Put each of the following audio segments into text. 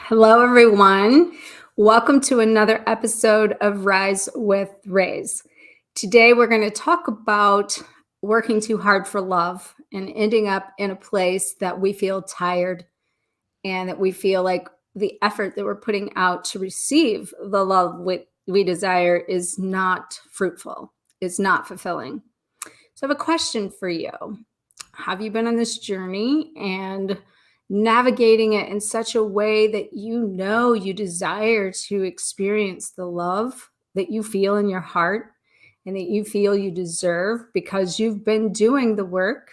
Hello, everyone. Welcome to another episode of Rise with Reis. Today, we're going to talk about working too hard for love and ending up in a place that we feel tired and that we feel like the effort that we're putting out to receive the love we desire is not fruitful, it's not fulfilling. So, I have a question for you. Have you been on this journey and navigating it in such a way that you know you desire to experience the love that you feel in your heart and that you feel you deserve because you've been doing the work,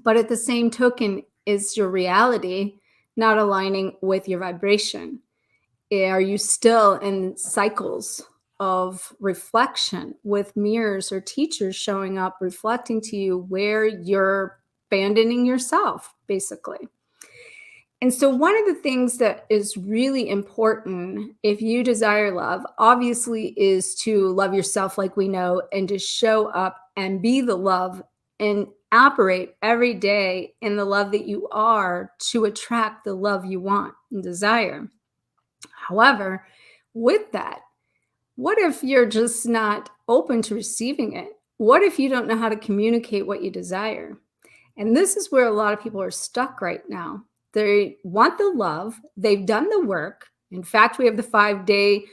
but at the same token, is your reality not aligning with your vibration? Are you still in cycles of reflection with mirrors or teachers showing up, reflecting to you where you're abandoning yourself, basically? And so, one of the things that is really important if you desire love, obviously, is to love yourself like we know and to show up and be the love and operate every day in the love that you are to attract the love you want and desire. However, with that, what if you're just not open to receiving it? What if you don't know how to communicate what you desire? And this is where a lot of people are stuck right now. They want the love, they've done the work. In fact, we have the 5-day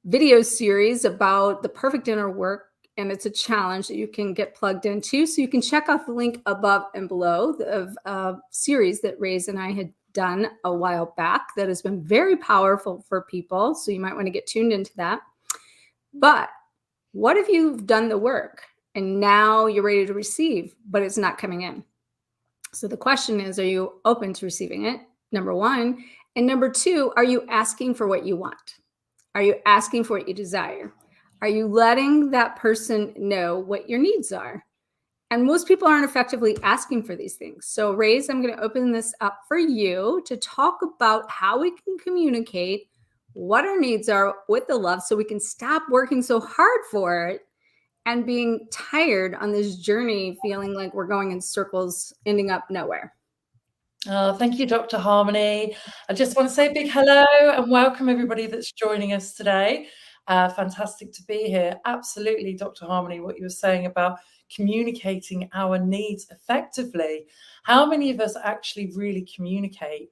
video series about the perfect inner work, and it's a challenge that you can get plugged into. So you can check out the link above and below of a series that Reis and I had done a while back that has been very powerful for people. So you might want to get tuned into that. But what if you've done the work and now you're ready to receive, but it's not coming in? So the question is, are you open to receiving it? Number one. And number two, are you asking for what you want? Are you asking for what you desire? Are you letting that person know what your needs are? And most people aren't effectively asking for these things. So, Reis, I'm going to open this up for you to talk about how we can communicate what our needs are with the love so we can stop working so hard for it and being tired on this journey, feeling like we're going in circles, ending up nowhere. Thank you, Dr. Harmony. I just want to say a big hello and welcome everybody that's joining us today. Fantastic to be here. Absolutely, Dr. Harmony, what you were saying about communicating our needs effectively. How many of us actually really communicate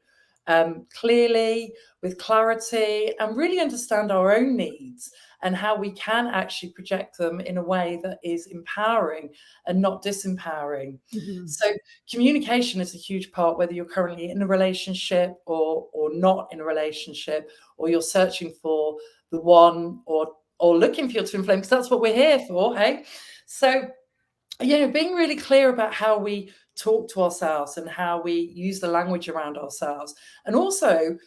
clearly, with clarity, and really understand our own needs and how we can actually project them in a way that is empowering and not disempowering? Mm-hmm. So communication is a huge part, whether you're currently in a relationship or not in a relationship, or you're searching for the one or looking for your twin flame, because that's what we're here for, hey? So, being really clear about how we talk to ourselves and how we use the language around ourselves, and also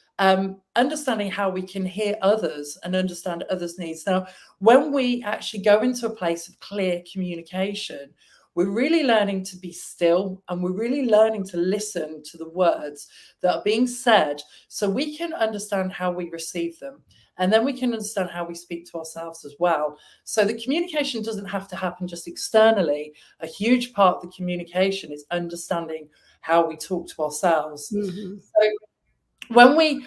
understanding how we can hear others and understand others' needs. Now, when we actually go into a place of clear communication, we're really learning to be still, and we're really learning to listen to the words that are being said so we can understand how we receive them. And then we can understand how we speak to ourselves as well. So the communication doesn't have to happen just externally. A huge part of the communication is understanding how we talk to ourselves. Mm-hmm. So when we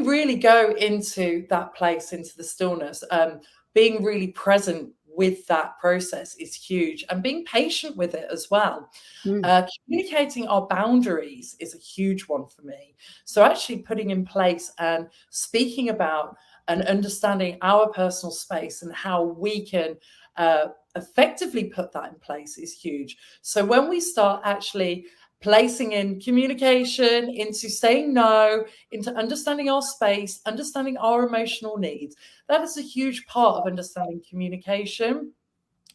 really go into that place, into the stillness, being really present with that process is huge, and being patient with it as well. Communicating our boundaries is a huge one for me. So actually putting in place and speaking about and understanding our personal space and how we can effectively put that in place is huge. So when we start actually placing in communication, into saying no, into understanding our space, understanding our emotional needs, that is a huge part of understanding communication.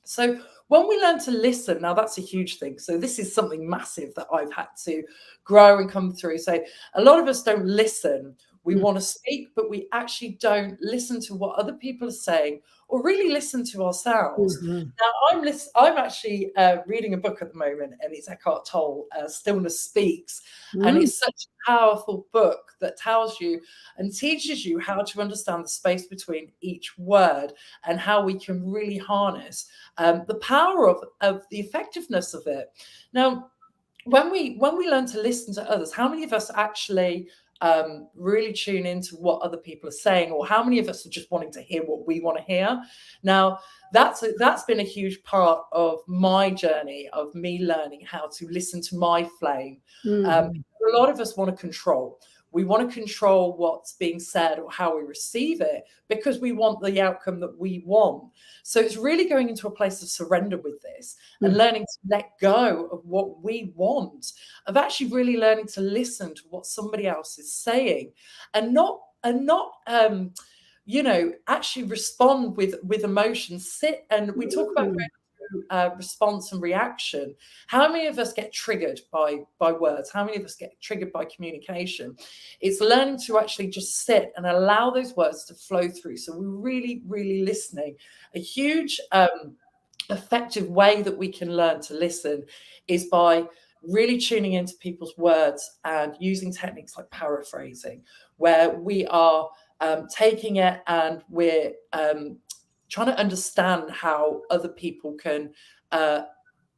So when we learn to listen, now that's a huge thing. So this is something massive that I've had to grow and come through. So a lot of us don't listen. We want to speak, but we actually don't listen to what other people are saying or really listen to ourselves. Mm-hmm. Now, I'm actually reading a book at the moment, and it's Eckhart Tolle, Stillness Speaks. And it's such a powerful book that tells you and teaches you how to understand the space between each word and how we can really harness the power of the effectiveness of it. Now, when we learn to listen to others, how many of us actually really tune into what other people are saying, or how many of us are just wanting to hear what we want to hear. Now, that's been a huge part of my journey of me learning how to listen to my flame. A lot of us want to control. We want to control what's being said or how we receive it because we want the outcome that we want. So it's really going into a place of surrender with this and learning to let go of what we want, of actually really learning to listen to what somebody else is saying, and not actually respond with emotion. Sit, and we talk about response and reaction. How many of us get triggered by words? How many of us get triggered by communication? It's learning to actually just sit and allow those words to flow through. So we're really, really listening. A huge effective way that we can learn to listen is by really tuning into people's words and using techniques like paraphrasing, where we are taking it and we're trying to understand how other people can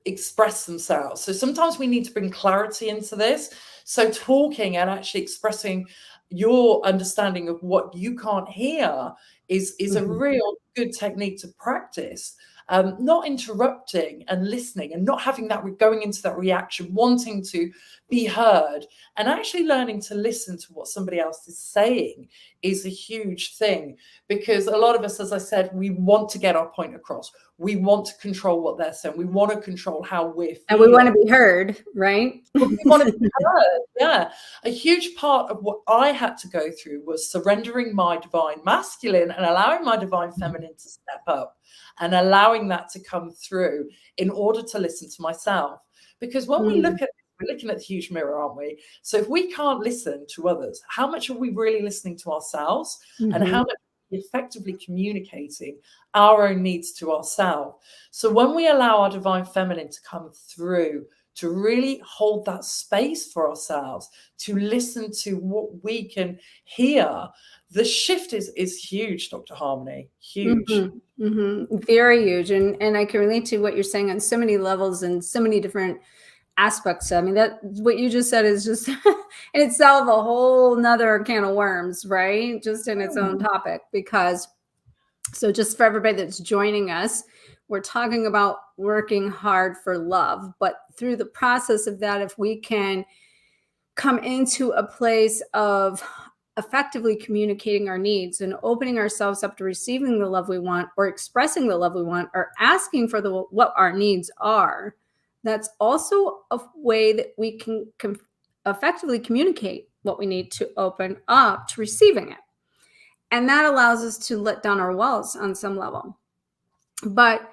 express themselves. So sometimes we need to bring clarity into this. So talking and actually expressing your understanding of what you can't hear is a real good technique to practice. Not interrupting and listening and not having that going into that reaction, wanting to be heard, and actually learning to listen to what somebody else is saying is a huge thing. Because a lot of us, as I said, we want to get our point across. We want to control what they're saying. We want to control how we're feeling. And we want to be heard, right? We want to be heard. Yeah. A huge part of what I had to go through was surrendering my divine masculine and allowing my divine feminine to step up and allowing that to come through in order to listen to myself. Because when we look at, we're looking at the huge mirror, aren't we? So if we can't listen to others, how much are we really listening to ourselves? And how much are we effectively communicating our own needs to ourselves? So when we allow our divine feminine to come through, to really hold that space for ourselves, to listen to what we can hear, the shift is huge, Dr. Harmony. Huge. Very huge. And I can relate to what you're saying on so many levels and so many different aspects. I mean, that what you just said is just in itself a whole nother can of worms, right? Just in its own topic. Because, so just for everybody that's joining us, we're talking about working hard for love, but through the process of that, if we can come into a place of effectively communicating our needs and opening ourselves up to receiving the love we want, or expressing the love we want, or asking for what our needs are, that's also a way that we can effectively communicate what we need to open up to receiving it. And that allows us to let down our walls on some level. But,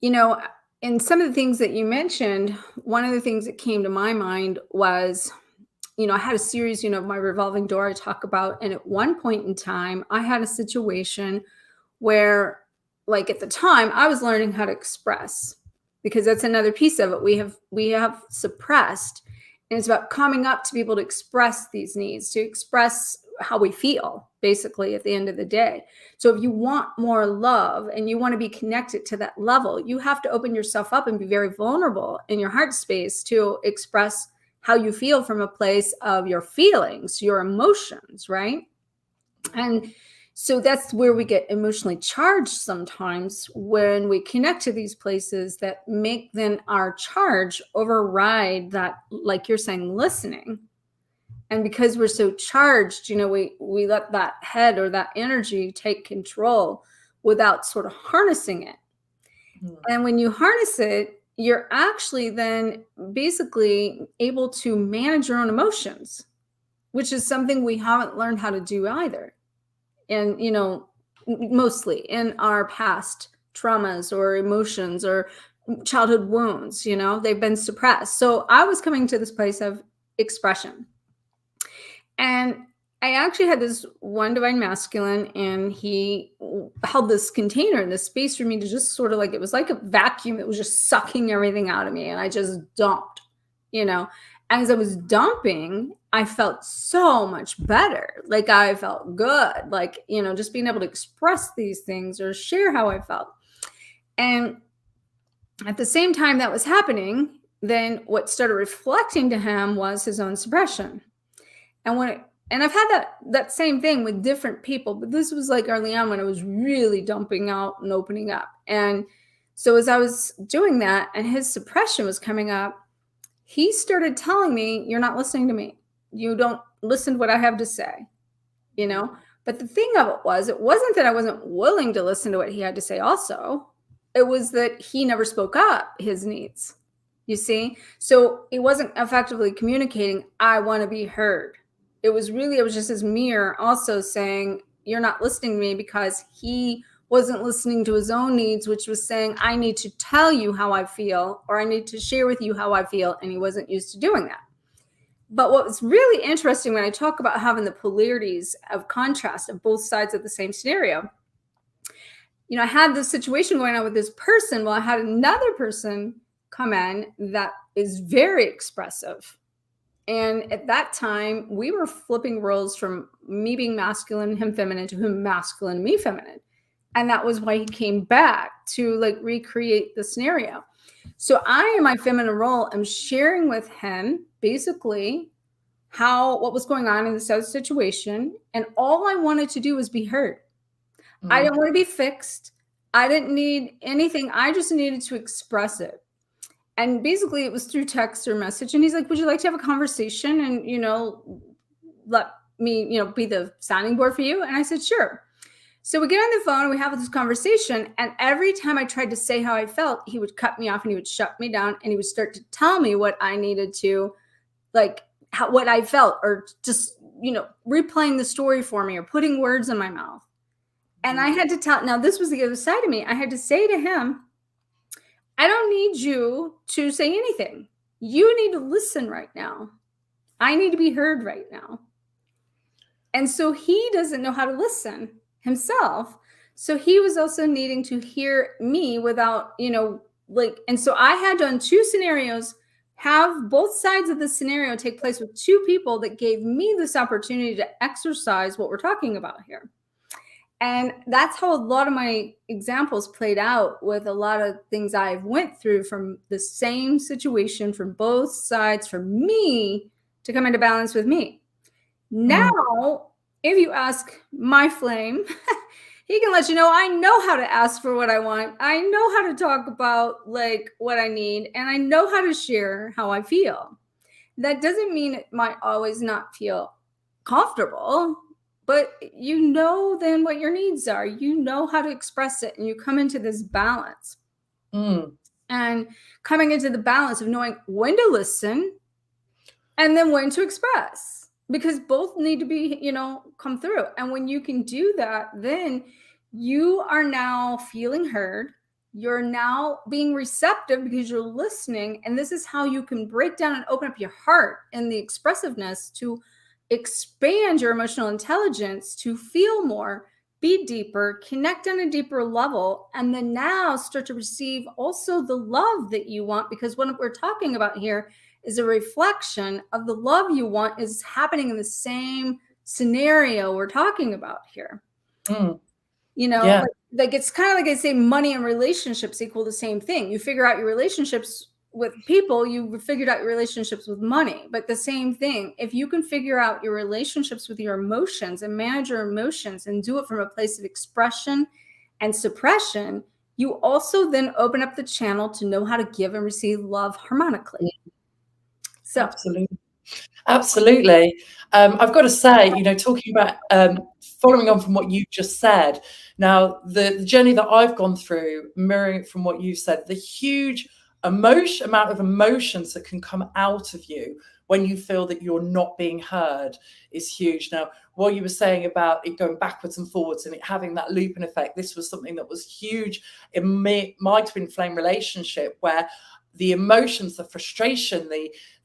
you know, in some of the things that you mentioned, one of the things that came to my mind was, you know, I had a series, you know, of my revolving door I talk about. And at one point in time, I had a situation where, like, at the time, I was learning how to express, because that's another piece of it we have suppressed. And it's about coming up to be able to express these needs, to express how we feel, basically, at the end of the day. So if you want more love and you want to be connected to that level, you have to open yourself up and be very vulnerable in your heart space to express how you feel from a place of your feelings, your emotions, right? And so that's where we get emotionally charged sometimes, when we connect to these places that make then our charge override that, like you're saying, listening. And because we're so charged, you know, we let that head or that energy take control without sort of harnessing it. And when you harness it, you're actually then basically able to manage your own emotions, which is something we haven't learned how to do either. And, you know, mostly in our past traumas or emotions or childhood wounds, you know, they've been suppressed. So I was coming to this place of expression. And I actually had this one divine masculine, and he held this container in this space for me to just sort of, like, it was like a vacuum. It was just sucking everything out of me. And I just dumped, you know. As I was dumping, I felt so much better. Like, I felt good. Like, you know, just being able to express these things or share how I felt. And at the same time that was happening, then what started reflecting to him was his own suppression. And And I've had that same thing with different people, but this was like early on when I was really dumping out and opening up. And so as I was doing that and his suppression was coming up, he started telling me, "You're not listening to me. You don't listen to what I have to say," you know? But the thing of it wasn't that I wasn't willing to listen to what he had to say also. It was that he never spoke up his needs. You see? So it wasn't effectively communicating, "I want to be heard." It was just his mirror also saying, "You're not listening to me," because he wasn't listening to his own needs, which was saying, "I need to tell you how I feel," or "I need to share with you how I feel." And he wasn't used to doing that. But what was really interesting when I talk about having the polarities of contrast of both sides of the same scenario, I had this situation going on with this person. Well, I had another person come in that is very expressive. And at that time, we were flipping roles from me being masculine, him feminine, to him masculine, me feminine. And that was why he came back to like recreate the scenario. So I, in my feminine role, am sharing with him basically what was going on in this other situation. And all I wanted to do was be heard. I didn't want to be fixed. I didn't need anything. I just needed to express it. And basically it was through text or message. And he's like, "Would you like to have a conversation and, let me, be the sounding board for you?" And I said, "Sure." So we get on the phone and we have this conversation. And every time I tried to say how I felt, he would cut me off and he would shut me down and he would start to tell me what I needed to, like what I felt, or just, replaying the story for me or putting words in my mouth. And I had to now this was the other side of me. I had to say to him, "I don't need you to say anything. You need to listen right now. I need to be heard right now." And so he doesn't know how to listen himself. So he was also needing to hear me without, and so I had done two scenarios, have both sides of the scenario take place with two people that gave me this opportunity to exercise what we're talking about here. And that's how a lot of my examples played out with a lot of things I've went through from the same situation from both sides for me to come into balance with me. Now, if you ask my flame, he can let you know I know how to ask for what I want. I know how to talk about like what I need, and I know how to share how I feel. That doesn't mean it might always not feel comfortable, but then what your needs are. You know how to express it, and you come into this balance. And coming into the balance of knowing when to listen and then when to express, because both need to be, come through. And when you can do that, then you are now feeling heard. You're now being receptive because you're listening. And this is how you can break down and open up your heart and the expressiveness to expand your emotional intelligence, to feel more, be deeper, connect on a deeper level, and then now start to receive also the love that you want, because what we're talking about here is a reflection of the love you want is happening in the same scenario we're talking about here. Yeah. Like it's kind of like I say, money and relationships equal the same thing. You figure out your relationships with people, you figured out your relationships with money. But the same thing, if you can figure out your relationships with your emotions and manage your emotions and do it from a place of expression and suppression, you also then open up the channel to know how to give and receive love harmonically. So Absolutely. I've got to say, talking about following on from what you just said, now the journey that I've gone through, mirroring it from what you said, the huge amount of emotions that can come out of you when you feel that you're not being heard is huge. Now, what you were saying about it going backwards and forwards and it having that looping effect, this was something that was huge in my twin flame relationship, where the emotions, the frustration,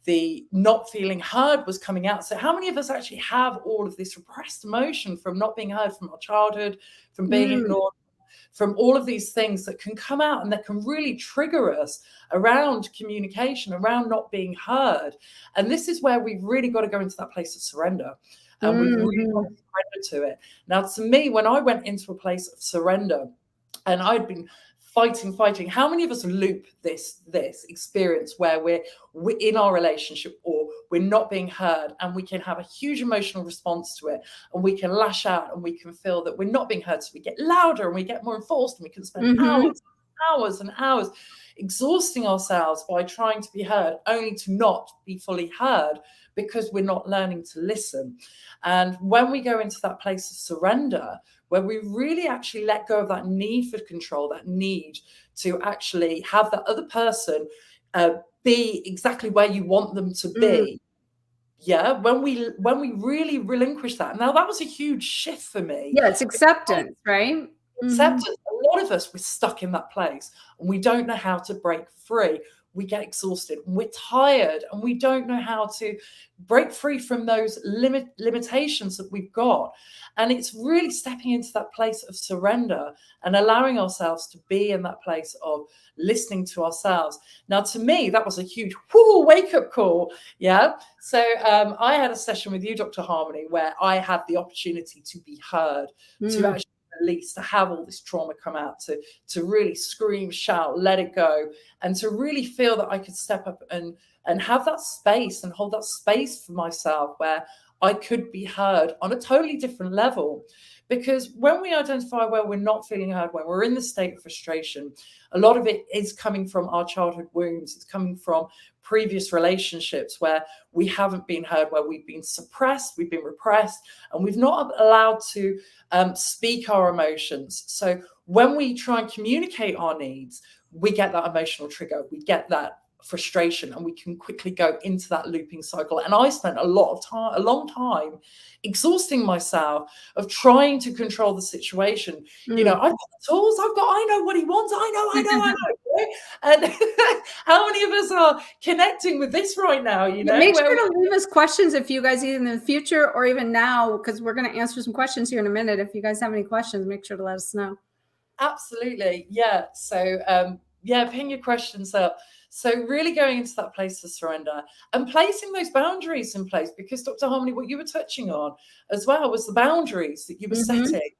the not feeling heard was coming out. So how many of us actually have all of this repressed emotion from not being heard from our childhood, from being ignored, from all of these things that can come out and that can really trigger us around communication, around not being heard? And this is where we've really got to go into that place of surrender. And we've really got to surrender to it. Now, to me, when I went into a place of surrender and I'd been fighting. How many of us loop this experience where we're in our relationship or we're not being heard, and we can have a huge emotional response to it, and we can lash out, and we can feel that we're not being heard, so we get louder and we get more enforced, and we can spend hours and hours exhausting ourselves by trying to be heard, only to not be fully heard because we're not learning to listen. And when we go into that place of surrender, where we really actually let go of that need for control, that need to actually have that other person be exactly where you want them to be. Yeah, when we really relinquish that. Now, that was a huge shift for me. Yeah, it's acceptance, right? Acceptance. A lot of us, we're stuck in that place and we don't know how to break free. We get exhausted and we're tired and we don't know how to break free from those limitations that we've got. And it's really stepping into that place of surrender and allowing ourselves to be in that place of listening to ourselves. Now, to me, that was a huge wake-up call. Yeah. So I had a session with you, Dr. Harmony, where I had the opportunity to be heard, to actually release, to have all this trauma come out, to really scream, shout, let it go, and to really feel that I could step up and have that space and hold that space for myself where I could be heard on a totally different level. Because when we identify where we're not feeling heard, when we're in the state of frustration, a lot of it is coming from our childhood wounds. It's coming from previous relationships where we haven't been heard, where we've been suppressed, we've been repressed, and we've not allowed to speak our emotions. So when we try and communicate our needs, we get that emotional trigger, we get that frustration, and we can quickly go into that looping cycle. And I spent a long time exhausting myself of trying to control the situation. You know, I've got the tools, I know what he wants, I know. And how many of us are connecting with this right now? You know, make sure to leave us questions if you guys, either in the future or even now, because we're going to answer some questions here in a minute. If you guys have any questions, make sure to let us know. Absolutely. Yeah. So ping your questions up. So really going into that place of surrender and placing those boundaries in place, because Dr. Harmony, what you were touching on as well was the boundaries that you were setting.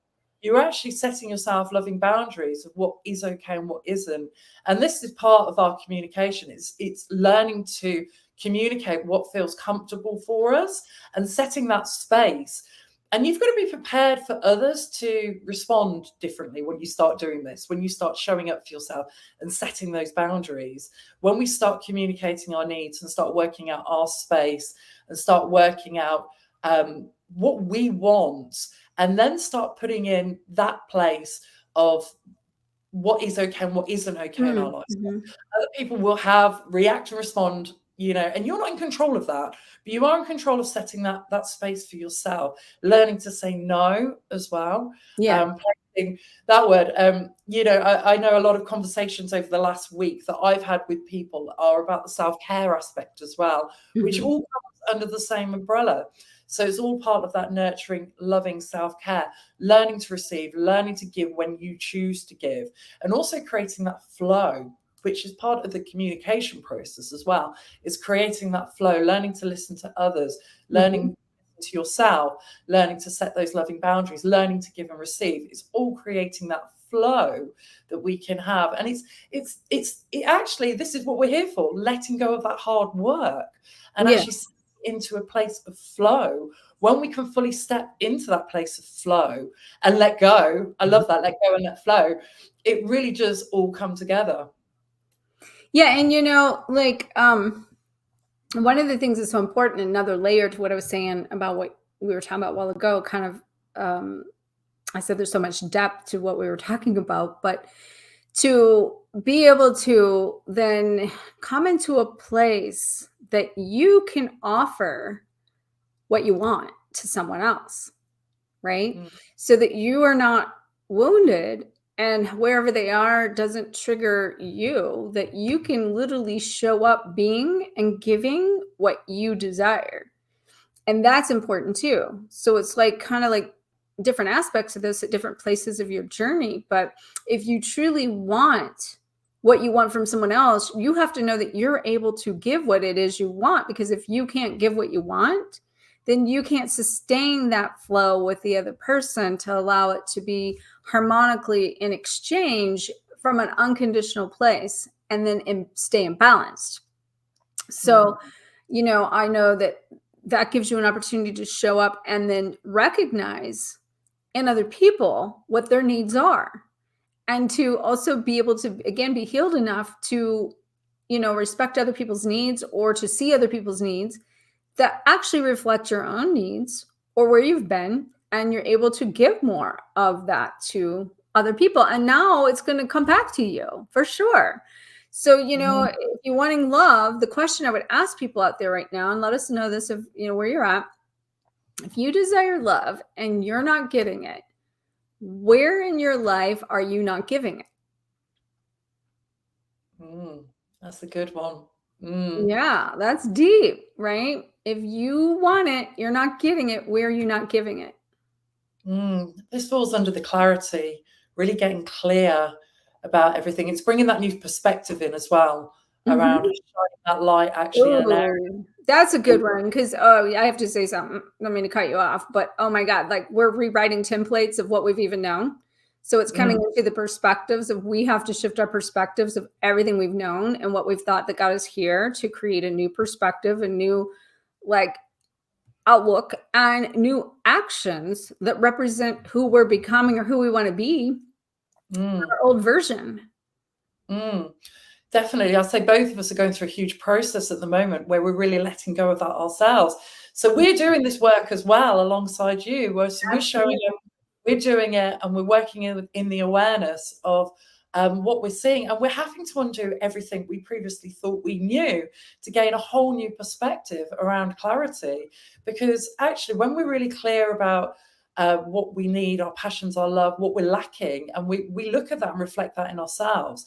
You were actually setting yourself loving boundaries of what is okay and what isn't. And this is part of our communication. It's learning to communicate what feels comfortable for us and setting that space. And you've got to be prepared for others to respond differently when you start doing this, when you start showing up for yourself and setting those boundaries. When we start communicating our needs and start working out our space and start working out what we want, and then start putting in that place of what is okay and what isn't okay in our lives. Other people will react and respond, you know, and you're not in control of that, but you are in control of setting that space for yourself, learning to say no as well. That word, you know, I know a lot of conversations over the last week that I've had with people are about the self-care aspect as well, which all comes under the same umbrella. So it's all part of that nurturing, loving self-care, learning to receive, learning to give when you choose to give, and also creating that flow, which is part of the communication process as well, is creating that flow, learning to listen to others, learning to yourself, learning to set those loving boundaries, learning to give and receive. It's all creating that flow that we can have. And it's actually, this is what we're here for, letting go of that hard work and actually into a place of flow. When we can fully step into that place of flow and let go, I love that, let go and let flow, it really does all come together. Yeah. And, you know, like, one of the things that's so important, another layer to what I was saying about what we were talking about a while ago, kind of, I said there's so much depth to what we were talking about, but to be able to then come into a place that you can offer what you want to someone else, right? So that you are not wounded and wherever they are doesn't trigger you, that you can literally show up being and giving what you desire. And that's important too. So it's like kind of like different aspects of this at different places of your journey. But if you truly want what you want from someone else, you have to know that you're able to give what it is you want. Because if you can't give what you want, then you can't sustain that flow with the other person to allow it to be harmonically in exchange from an unconditional place and then stay imbalanced. So, I know that gives you an opportunity to show up and then recognize in other people what their needs are, and to also be able to, again, be healed enough to, respect other people's needs, or to see other people's needs that actually reflect your own needs or where you've been, and you're able to give more of that to other people. And now it's going to come back to you for sure. So, if you're wanting love, the question I would ask people out there right now, and let us know this, if where you're at, if you desire love and you're not getting it, where in your life are you not giving it? That's a good one. Yeah, that's deep, right? If you want it, you're not getting it. Where are you not giving it? This falls under the clarity, really getting clear about everything. It's bringing that new perspective in as well, around shining that light actually in an area. That's a good one, because I have to say something. I don't mean to cut you off, but oh my God, like, we're rewriting templates of what we've even known. So it's coming into the perspectives of, we have to shift our perspectives of everything we've known and what we've thought that got us here, to create a new perspective, a new outlook, and new actions that represent who we're becoming or who we want to be. Our old version. Definitely. I'd say both of us are going through a huge process at the moment where we're really letting go of that ourselves. So we're doing this work as well alongside you. So we're showing up, we're doing it, and we're working in the awareness of what we're seeing. And we're having to undo everything we previously thought we knew to gain a whole new perspective around clarity. Because actually, when we're really clear about what we need, our passions, our love, what we're lacking, and we look at that and reflect that in ourselves,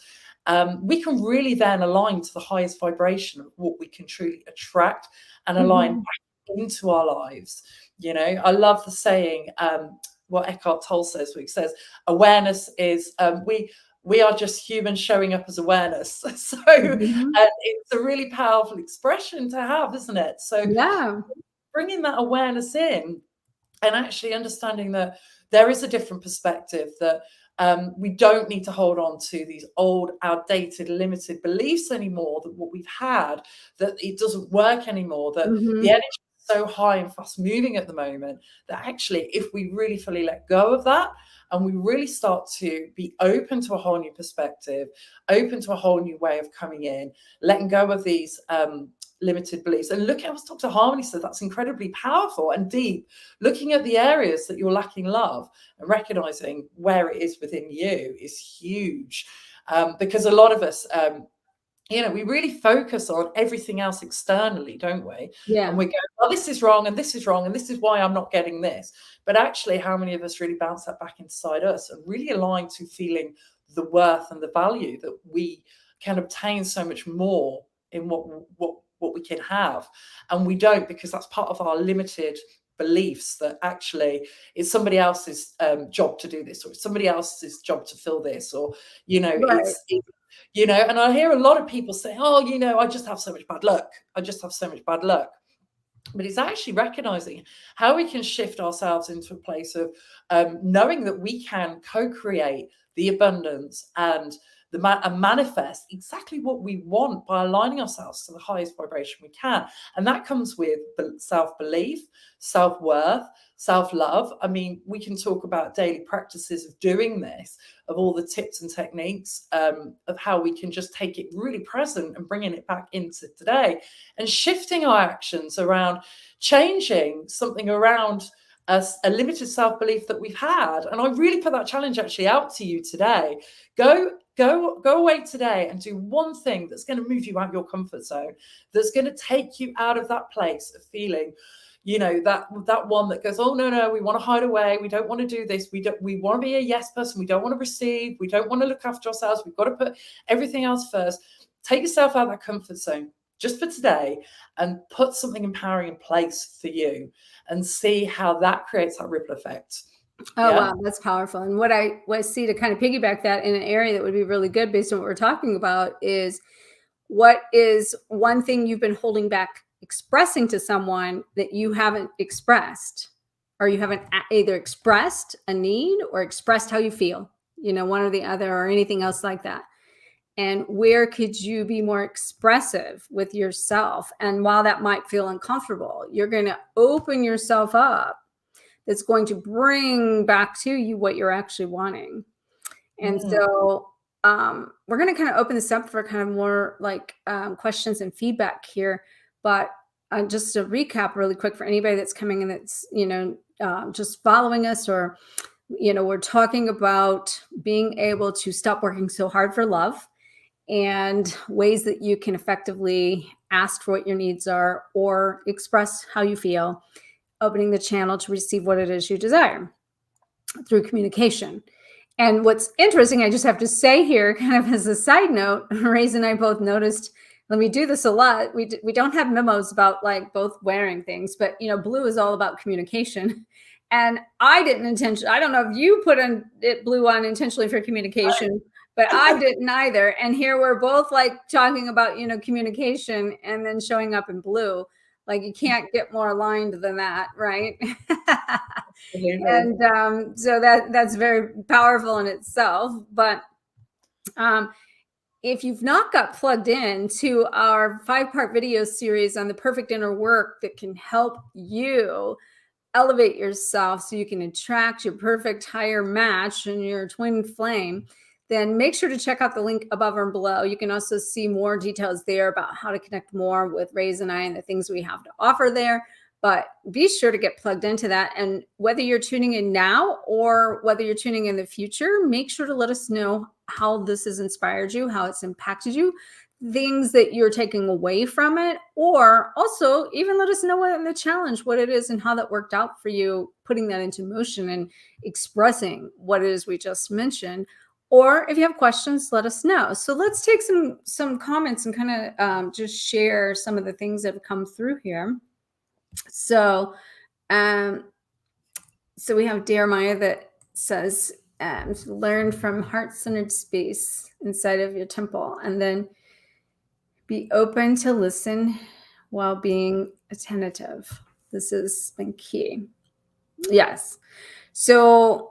we can really then align to the highest vibration of what we can truly attract and align back into our lives. I love the saying, what Eckhart Tolle says, which says, awareness is, we are just humans showing up as awareness. So it's a really powerful expression to have, isn't it? So bringing that awareness in, and actually understanding that there is a different perspective, that we don't need to hold on to these old, outdated, limited beliefs anymore, that what we've had, that it doesn't work anymore, that the energy is so high and fast moving at the moment, that actually, if we really fully let go of that, and we really start to be open to a whole new perspective, open to a whole new way of coming in, letting go of these limited beliefs. And look at what Dr. Harmony said, that's incredibly powerful and deep. Looking at the areas that you're lacking love and recognizing where it is within you is huge. Because a lot of us, we really focus on everything else externally, don't we? Yeah. And we go, well, this is wrong, and this is wrong, and this is why I'm not getting this. But actually, how many of us really bounce that back inside us and really align to feeling the worth and the value that we can obtain so much more in what we can have? And we don't, because that's part of our limited beliefs, that actually it's somebody else's job to do this, or it's somebody else's job to fill this, or and I hear a lot of people say, oh, I just have so much bad luck. I just have so much bad luck. But it's actually recognizing how we can shift ourselves into a place of knowing that we can co-create the abundance and manifest exactly what we want by aligning ourselves to the highest vibration we can. And that comes with self-belief, self-worth, self-love. I mean, we can talk about daily practices of doing this, of all the tips and techniques of how we can just take it really present and bringing it back into today, and shifting our actions around changing something around a limited self-belief that we've had. And I really put that challenge actually out to you today. Go away today and do one thing that's going to move you out of your comfort zone, that's going to take you out of that place of feeling, that one that goes, oh no, we want to hide away, we don't want to do this, we want to be a yes person, we don't want to receive, we don't want to look after ourselves, we've got to put everything else first. Take yourself out of that comfort zone just for today and put something empowering in place for you, and see how that creates that ripple effect. Wow, that's powerful. And what I see, to kind of piggyback that in an area that would be really good based on what we're talking about, is what is one thing you've been holding back expressing to someone that you haven't expressed, or you haven't either expressed a need or expressed how you feel. one or the other or anything else like that. And where could you be more expressive with yourself? And while that might feel uncomfortable, you're going to open yourself up. That's going to bring back to you what you're actually wanting. And so we're going to kind of open this up for kind of more like questions and feedback here. But just to recap really quick for anybody that's coming in that's, just following us, or, we're talking about being able to stop working so hard for love, and ways that you can effectively ask for what your needs are or express how you feel, opening the channel to receive what it is you desire through communication. And what's interesting, I just have to say here, kind of as a side note, Reis and I both noticed when we do this a lot, we don't have memos about like both wearing things, but blue is all about communication. And I didn't intentionally, I don't know if you put blue on intentionally for communication, but I didn't either. And here we're both like talking about, communication and then showing up in blue. Like you can't get more aligned than that, right? And so that's very powerful in itself. But if you've not got plugged in to our 5-part video series on the perfect inner work that can help you elevate yourself so you can attract your perfect higher match and your twin flame, then make sure to check out the link above or below. You can also see more details there about how to connect more with Reis and I and the things we have to offer there. But be sure to get plugged into that. And whether you're tuning in now or whether you're tuning in the future, make sure to let us know how this has inspired you, how it's impacted you, things that you're taking away from it, or also even let us know what in the challenge, what it is and how that worked out for you, putting that into motion and expressing what it is we just mentioned. Or if you have questions, let us know. So let's take some comments and kind of just share some of the things that have come through here. So, so we have Jeremiah that says, learn from heart-centered space inside of your temple, and then be open to listen while being attentive. This has been key. Yes. So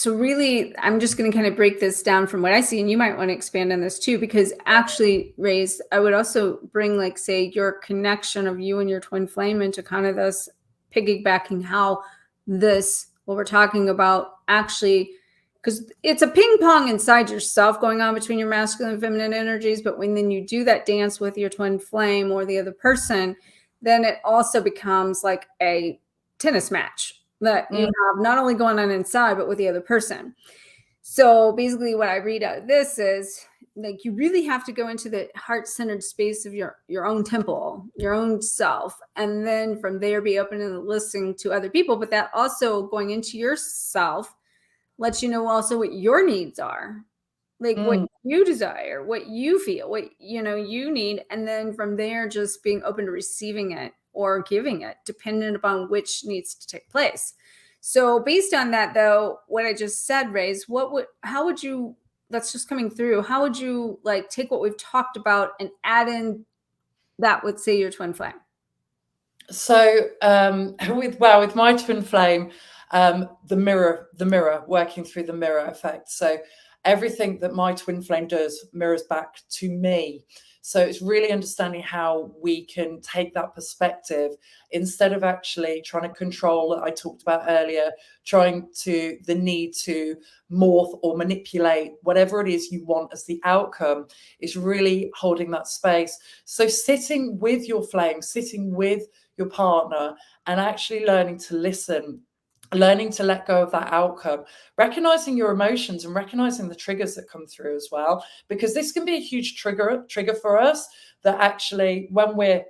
really, I'm just going to kind of break this down from what I see, and you might want to expand on this too, because actually, Reis, I would also bring, like, say, your connection of you and your twin flame into kind of this piggybacking how this, what we're talking about, actually, because it's a ping pong inside yourself going on between your masculine and feminine energies. But when then you do that dance with your twin flame or the other person, then it also becomes like a tennis match that you have not only going on inside, but with the other person. So basically what I read out of this is, like, you really have to go into the heart-centered space of your own temple, your own self. And then from there, be open and listening to other people. But that also going into yourself lets you know also what your needs are, like what you desire, what you feel, what, you need. And then from there, just being open to receiving it or giving it, dependent upon which needs to take place. So based on that, though, what I just said, Reis, how would you, that's just coming through, how would you like take what we've talked about and add in that with, say, your twin flame? So with my twin flame, the mirror, working through the mirror effect. So everything that my twin flame does mirrors back to me. So it's really understanding how we can take that perspective instead of actually trying to control, that I talked about earlier, the need to morph or manipulate whatever it is you want as the outcome, is really holding that space. So sitting with your flame, sitting with your partner, and actually learning to listen, learning to let go of that outcome, recognizing your emotions and recognizing the triggers that come through as well, because this can be a huge trigger for us, that actually when we're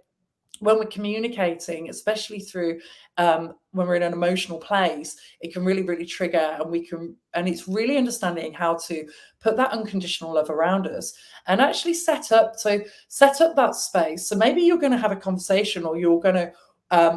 communicating, especially through when we're in an emotional place, it can really, really trigger, and it's really understanding how to put that unconditional love around us and actually set up that space. So maybe you're going to have a conversation, or you're going to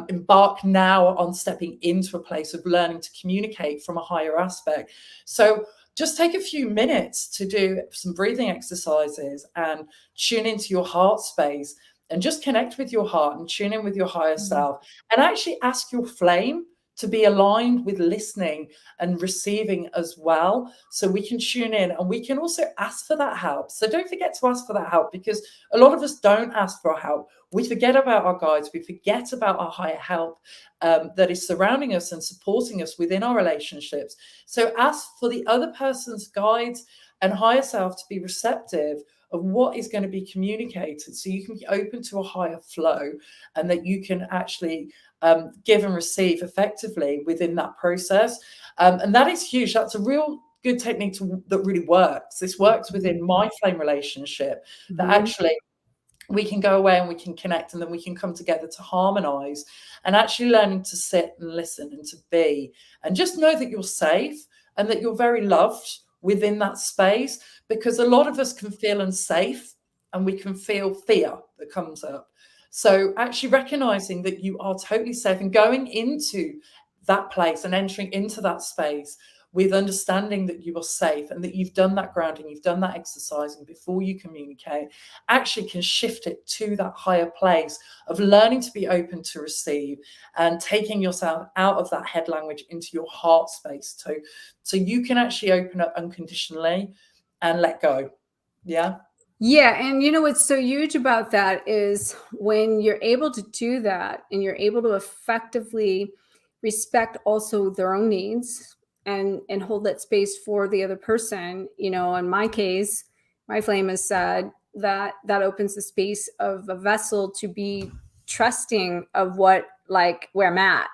embark now on stepping into a place of learning to communicate from a higher aspect. So just take a few minutes to do some breathing exercises and tune into your heart space, and just connect with your heart and tune in with your higher self, and actually ask your flame to be aligned with listening and receiving as well. So we can tune in, and we can also ask for that help. So don't forget to ask for that help, because a lot of us don't ask for help. We forget about our guides. We forget about our higher help that is surrounding us and supporting us within our relationships. So ask for the other person's guides and higher self to be receptive of what is going to be communicated, so you can be open to a higher flow, and that you can actually give and receive effectively within that process. And that is huge. That's a real good technique that really works. This works within my flame relationship, that actually we can go away and we can connect, and then we can come together to harmonize, and actually learning to sit and listen and to be, and just know that you're safe and that you're very loved within that space. Because a lot of us can feel unsafe, and we can feel fear that comes up. So actually recognizing that you are totally safe, and going into that place and entering into that space with understanding that you are safe, and that you've done that grounding, you've done that exercising before you communicate, actually can shift it to that higher place of learning to be open to receive, and taking yourself out of that head language into your heart space too. So you can actually open up unconditionally and let go. Yeah. Yeah. And you know what's so huge about that is when you're able to do that, and you're able to effectively respect also their own needs, and hold that space for the other person. You know, in my case, my flame has said that that opens the space of a vessel to be trusting of what, like, where I'm at,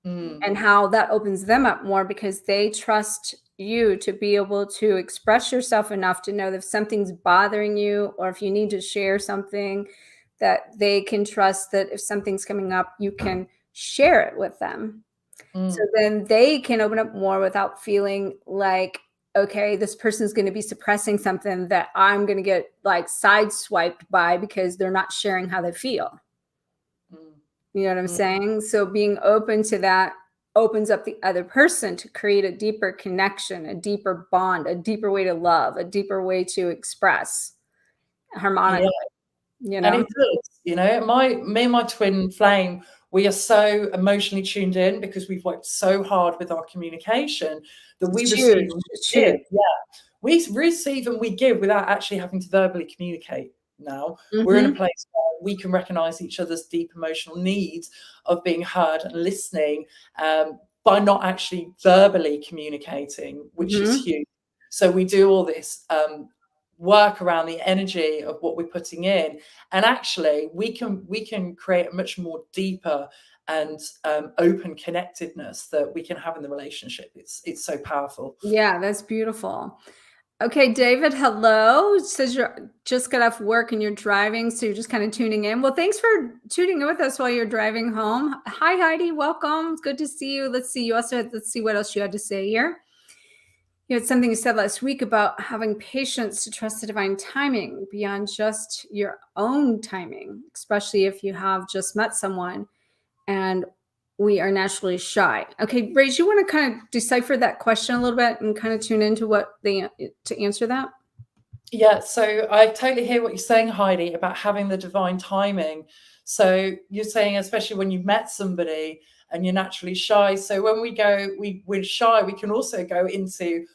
and how that opens them up more, because they trust you to be able to express yourself enough to know that if something's bothering you, or if you need to share something, that they can trust that if something's coming up, you can share it with them. So then they can open up more without feeling like, okay, this person's going to be suppressing something that I'm going to get like sideswiped by, because they're not sharing how they feel. You know what I'm saying? So being open to that opens up the other person to create a deeper connection, a deeper bond, a deeper way to love, a deeper way to express harmonically. You And know, it does, me and my twin flame, we are so emotionally tuned in, because we've worked so hard with our communication, that we it's receive huge. and It's we huge. give. Yeah. We receive and we give without actually having to verbally communicate now. We're in a Mm-hmm. place where we can recognize each other's deep emotional needs of being heard and listening, by not actually verbally communicating, which is Mm-hmm. huge. So we do all this work around the energy of what we're putting in, and actually we can create a much more deeper and open connectedness that we can have in the relationship. It's so powerful. Yeah, that's beautiful. Okay, David, hello. It says you're just got off work and you're driving, so you're just kind of tuning in. Well, thanks for tuning in with us while you're driving home. Hi, Heidi. Welcome. It's good to see you. Let's see. Let's see what else you had to say here. You had something you said last week about having patience to trust the divine timing beyond just your own timing, especially if you have just met someone and we are naturally shy. Okay, Reis, you want to kind of decipher that question a little bit and kind of tune into what to answer that? Yeah, so I totally hear what you're saying, Heidi, about having the divine timing. So you're saying, especially when you've met somebody and you're naturally shy. So when we're shy, we can also go into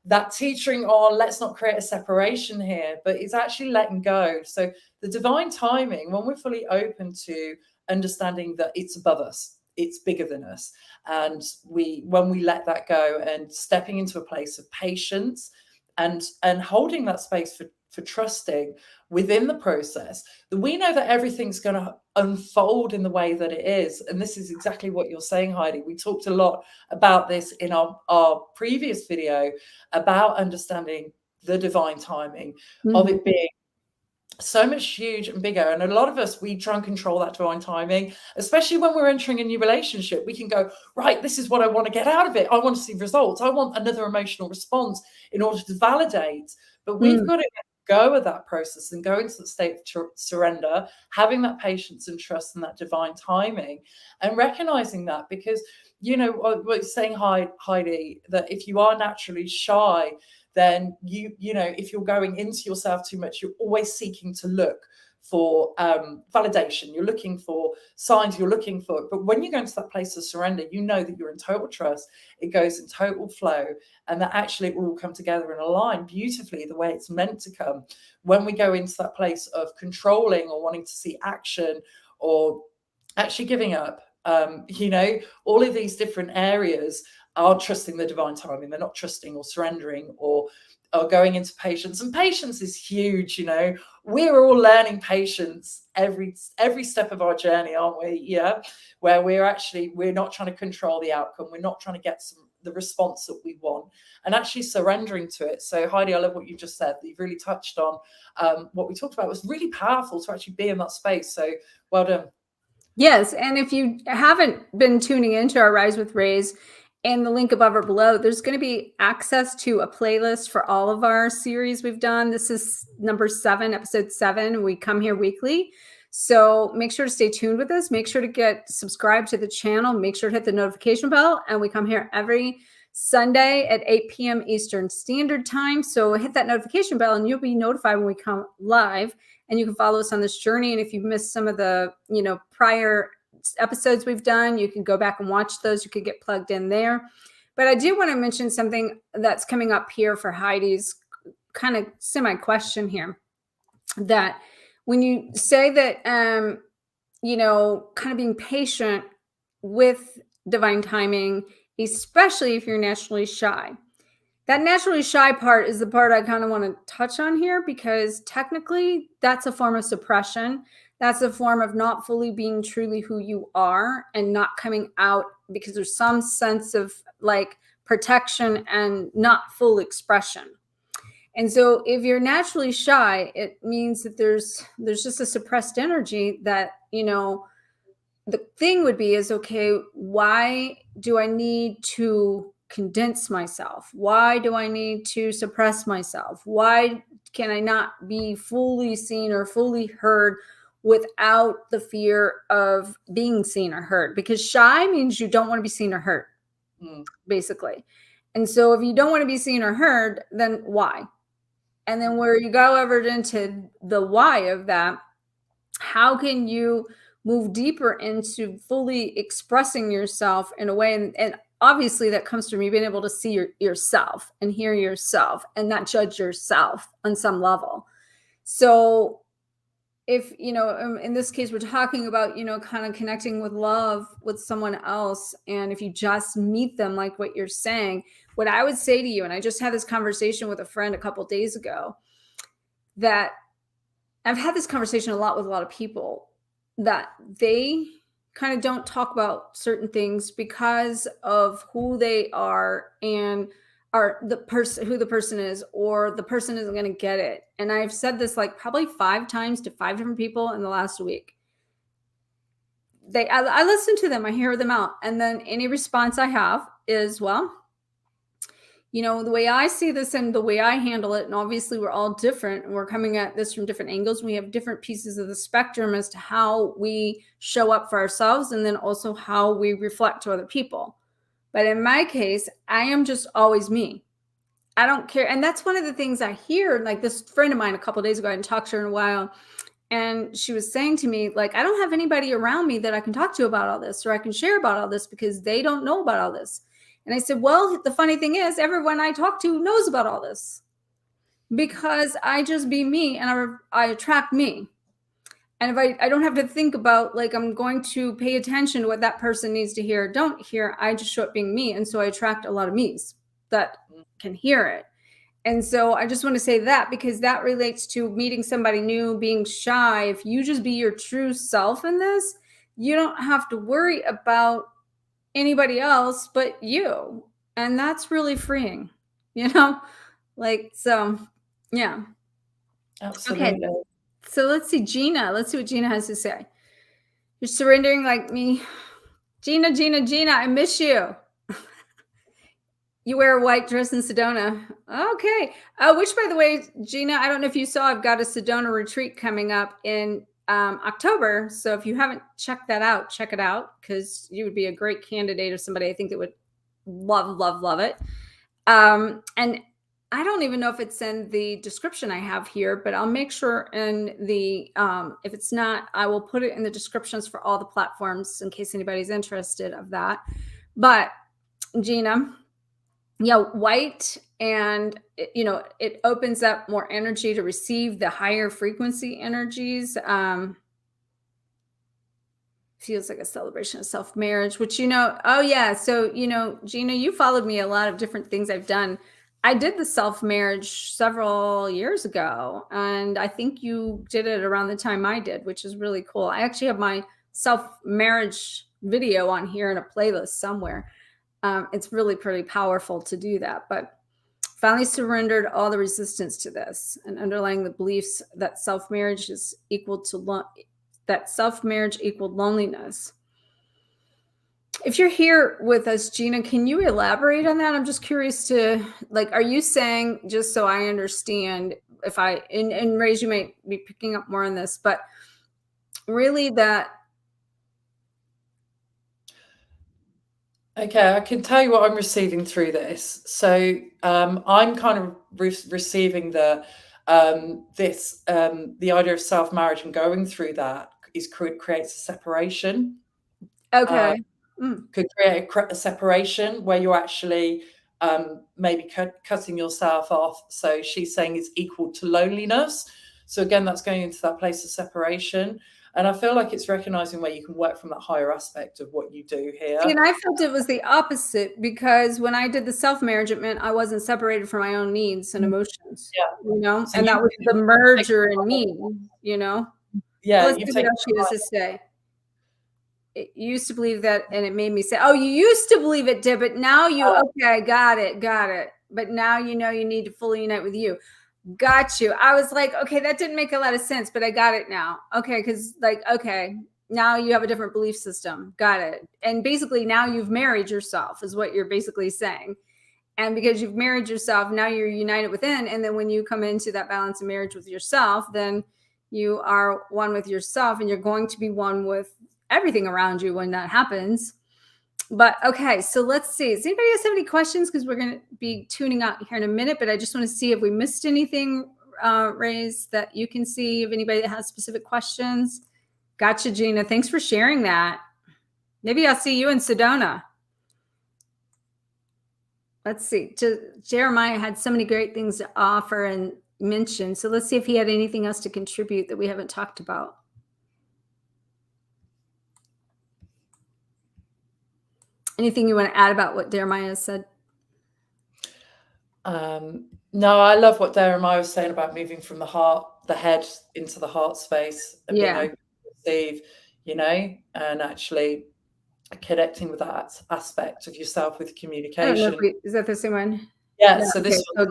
that teetering on, let's not create a separation here, but it's actually letting go. So the divine timing, when we're fully open to understanding that it's above us, it's bigger than us, and when we let that go and stepping into a place of patience and holding that space for trusting within the process, that we know that everything's going to unfold in the way that it is. And this is exactly what you're saying, Heidi. We talked a lot about this in our previous video about understanding the divine timing of it being so much huge and bigger. And a lot of us, we try and control that divine timing, especially when we're entering a new relationship. We can go, right, this is what I want to get out of it. I want to see results. I want another emotional response in order to validate. But we've got to go with that process and go into the state of surrender, having that patience and trust and that divine timing, and recognizing that, because what you're saying, Heidi, that if you are naturally shy, then if you're going into yourself too much, you're always seeking to look for validation, you're looking for signs, you're looking for, but when you go into that place of surrender, you know that you're in total trust, it goes in total flow, and that actually it will all come together and align beautifully the way it's meant to come. When we go into that place of controlling or wanting to see action or actually giving up, all of these different areas are trusting the divine timing. They're not trusting or surrendering or going into patience. And patience is huge. We're all learning patience every step of our journey, aren't we? Yeah, where we're not trying to control the outcome. We're not trying to get the response that we want, and actually surrendering to it. So Heidi, I love what you just said. You've really touched on what we talked about. It was really powerful to actually be in that space. So well done. Yes. And if you haven't been tuning into our Rise with Reis, and the link above or below, there's going to be access to a playlist for all of our series we've done. This is number 7, episode 7. We come here weekly. So make sure to stay tuned with us. Make sure to get subscribed to the channel. Make sure to hit the notification bell. And we come here every Sunday at 8 p.m. Eastern Standard Time. So hit that notification bell and you'll be notified when we come live. And you can follow us on this journey. And if you've missed some of the, prior episodes we've done, you can go back and watch those. You could get plugged in there. But I do want to mention something that's coming up here for Heidi's kind of semi-question here, that when you say that, kind of being patient with divine timing, especially if you're naturally shy. That naturally shy part is the part I kind of want to touch on here, because technically that's a form of suppression. That's a form of not fully being truly who you are and not coming out because there's some sense of like protection and not full expression. And so if you're naturally shy, it means that there's just a suppressed energy that, the thing would be is, okay, why do I need to condense myself? Why do I need to suppress myself? Why can I not be fully seen or fully heard without the fear of being seen or heard? Because shy means you don't want to be seen or heard, basically. And so if you don't want to be seen or heard, then why? And then where you go over into the why of that, how can you move deeper into fully expressing yourself in a way? And obviously that comes from you being able to see yourself and hear yourself and not judge yourself on some level. So if, in this case, we're talking about, kind of connecting with love with someone else. And if you just meet them, like what you're saying, what I would say to you, and I just had this conversation with a friend a couple of days ago, that I've had this conversation a lot with a lot of people, that they kind of don't talk about certain things because of who they are and are the person, who the person is, or the person isn't going to get it. And I've said this like probably 5 times to 5 different people in the last week. I listen to them, I hear them out. And then any response I have is, well, the way I see this and the way I handle it, and obviously we're all different and we're coming at this from different angles. We have different pieces of the spectrum as to how we show up for ourselves and then also how we reflect to other people. But in my case, I am just always me. I don't care. And that's one of the things I hear. Like this friend of mine a couple of days ago, I hadn't talked to her in a while. And she was saying to me, like, I don't have anybody around me that I can talk to about all this or I can share about all this because they don't know about all this. And I said, well, the funny thing is everyone I talk to knows about all this because I just be me and I attract me. And if I don't have to think about like, I'm going to pay attention to what that person needs to hear or don't hear, I just show up being me. And so I attract a lot of me's that can hear it. And so I just want to say that because that relates to meeting somebody new, being shy. If you just be your true self in this, you don't have to worry about anybody else but you. And that's really freeing, so yeah. Absolutely. Okay. So let's see Gina. Let's see what Gina has to say. You're surrendering like me. Gina, I miss you. You wear a white dress in Sedona. Okay. Which, by the way, Gina, I don't know if you saw, I've got a Sedona retreat coming up in October. So if you haven't checked that out, check it out because you would be a great candidate or somebody I think that would love it. And I don't even know if it's in the description I have here, but I'll make sure in the, if it's not, I will put it in the descriptions for all the platforms in case anybody's interested of that. But Gina, yeah, white, and it opens up more energy to receive the higher frequency energies. Feels like a celebration of self-marriage, which, oh yeah. So, Gina, you followed me a lot of different things I've done. I did the self-marriage several years ago, and I think you did it around the time I did, which is really cool. I actually have my self-marriage video on here in a playlist somewhere. It's really pretty powerful to do that. But finally surrendered all the resistance to this and underlying the beliefs that self-marriage is equal to that self-marriage equaled loneliness. If you're here with us, Gina, can you elaborate on that? I'm just curious to, like, are you saying, just so I understand, if and Reis, you might be picking up more on this, but really that. Okay, I can tell you what I'm receiving through this. So I'm kind of receiving the the idea of self-marriage and going through that creates a separation. Okay. Could create a separation where you're actually maybe cutting yourself off. So she's saying it's equal to loneliness. So again, that's going into that place of separation. And I feel like it's recognizing where you can work from that higher aspect of what you do here. See, and I felt it was the opposite, because when I did the self-marriage, it meant I wasn't separated from my own needs and emotions, Yeah. So and that was the merger in me, Yeah. Let's see what else she has to say. It used to believe that, and it made me say, oh, you used to believe it did, but now okay, got it. But now you need to fully unite with you. Got you. I was like, okay, that didn't make a lot of sense, but I got it now. Okay, because okay, now you have a different belief system. Got it. And basically now you've married yourself is what you're basically saying. And because you've married yourself, now you're united within. And then when you come into that balance of marriage with yourself, then you are one with yourself, and you're going to be one with everything around you when that happens. But okay, so let's see. Does anybody else have any questions? Because we're going to be tuning out here in a minute, but I just want to see if we missed anything, Reis, that you can see, if anybody that has specific questions. Gotcha, Gina. Thanks for sharing that. Maybe I'll see you in Sedona. Let's see. Jeremiah had so many great things to offer and mention. So let's see if he had anything else to contribute that we haven't talked about. Anything you want to add about what Jeremiah said? No, I love what Jeremiah was saying about moving from the head into the heart space and being open to receive, and actually connecting with that aspect of yourself with communication. Is that the same one? Yeah. So this one,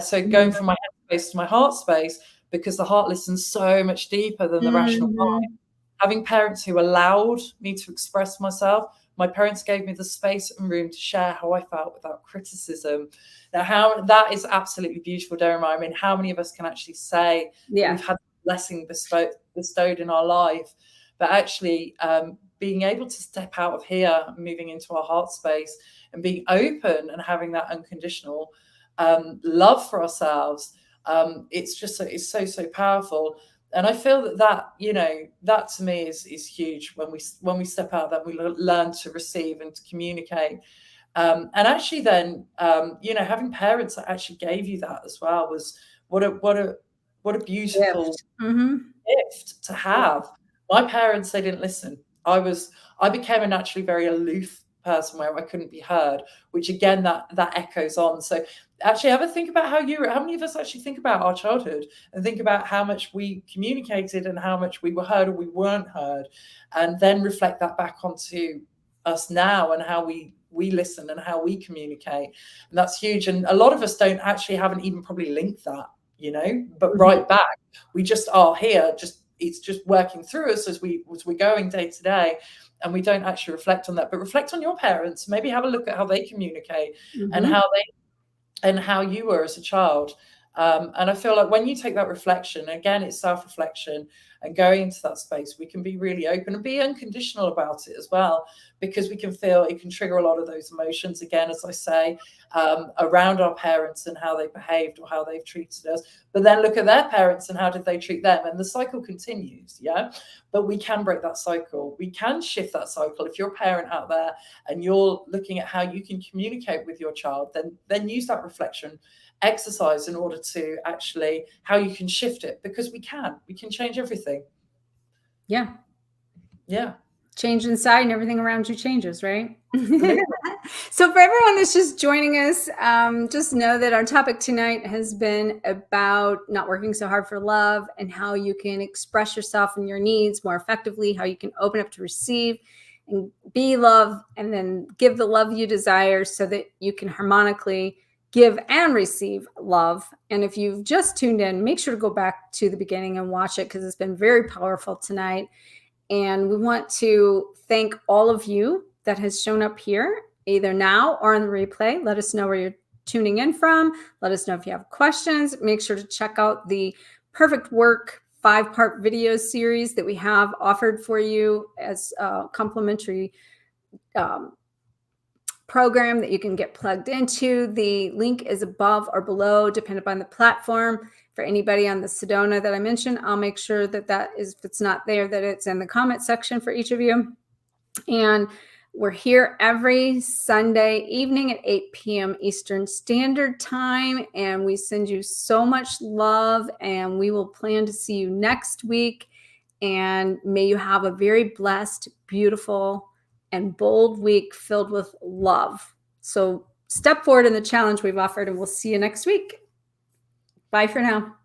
so going from my head space to my heart space, because the heart listens so much deeper than the rational mind. Having parents who allowed me to express myself. My parents gave me the space and room to share how I felt without criticism. Now, that is absolutely beautiful, Jeremiah. I mean, how many of us can actually say we've had blessing bestowed in our life, but actually being able to step out of here, moving into our heart space, and being open and having that unconditional love for ourselves. It's so powerful. And I feel that to me is huge when we step out, that we learn to receive and to communicate. And actually then, having parents that actually gave you that as well was what a beautiful gift to have. My parents, they didn't listen. I became a naturally very aloof person where I couldn't be heard, which again, that echoes on. So actually have a think about how many of us actually think about our childhood and think about how much we communicated and how much we were heard or we weren't heard, and then reflect that back onto us now and how we listen and how we communicate. And that's huge. And a lot of us haven't even probably linked that, but right back, we just are here, it's just working through us as we're going day to day, and we don't actually reflect on that. But reflect on your parents, maybe have a look at how they communicate and how you were as a child. And I feel like when you take that reflection, again, it's self-reflection, and going into that space, we can be really open and be unconditional about it as well, because we can feel it can trigger a lot of those emotions again, as I say, around our parents and how they behaved or how they've treated us. But then look at their parents and how did they treat them, and the cycle continues. Yeah, but we can break that cycle. We can shift that cycle. If you're a parent out there and you're looking at how you can communicate with your child, then use that reflection exercise in order to actually how you can shift it, because we can change everything. Yeah. Change inside and everything around you changes, right? So for everyone that's just joining us, just know that our topic tonight has been about not working so hard for love, and how you can express yourself and your needs more effectively, how you can open up to receive and be love, and then give the love you desire so that you can harmonically give and receive love. And if you've just tuned in, make sure to go back to the beginning and watch it, because it's been very powerful tonight. And we want to thank all of you that has shown up here, either now or on the replay. Let us know where you're tuning in from. Let us know if you have questions. Make sure to check out the Perfect Work 5-part video series that we have offered for you as a complimentary program that you can get plugged into. The link is above or below, depending upon the platform. For anybody on the Sedona that I mentioned, I'll make sure that is, if it's not there, that it's in the comment section for each of you. And we're here every Sunday evening at 8 p.m. Eastern Standard Time. And we send you so much love, and we will plan to see you next week. And may you have a very blessed, beautiful, and bold week filled with love. So step forward in the challenge we've offered, and we'll see you next week. Bye for now.